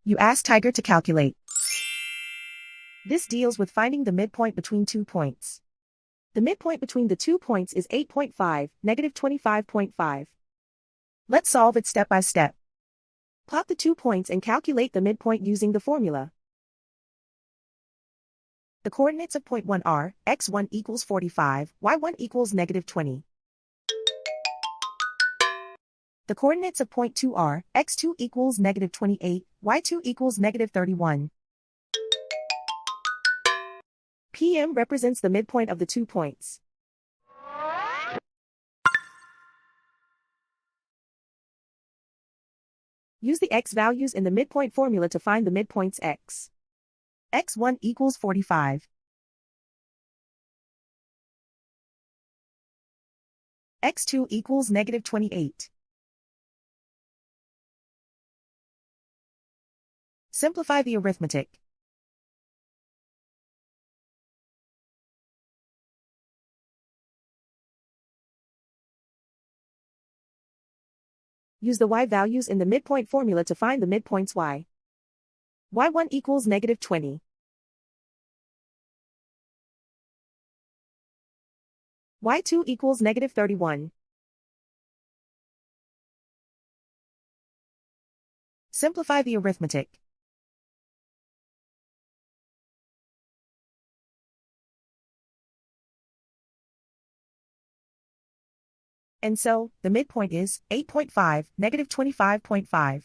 You ask Tiger to calculate. This deals with finding the midpoint between 2 points. The midpoint between the 2 points is 8.5, negative 25.5. Let's solve it step by step. Plot the 2 points and calculate the midpoint using the formula. The coordinates of point 1 are, x1 equals 45, y1 equals negative 20. The coordinates of point 2 are, x2 equals negative 28, y2 equals negative 31. PM represents the midpoint of the 2 points. Use the x values in the midpoint formula to find the midpoints x. x1 equals 45. x2 equals negative 28. Simplify the arithmetic. Use the y values in the midpoint formula to find the midpoints y. y1 equals negative 20. y2 equals negative 31. Simplify the arithmetic. And so, the midpoint is 8.5, negative 25.5.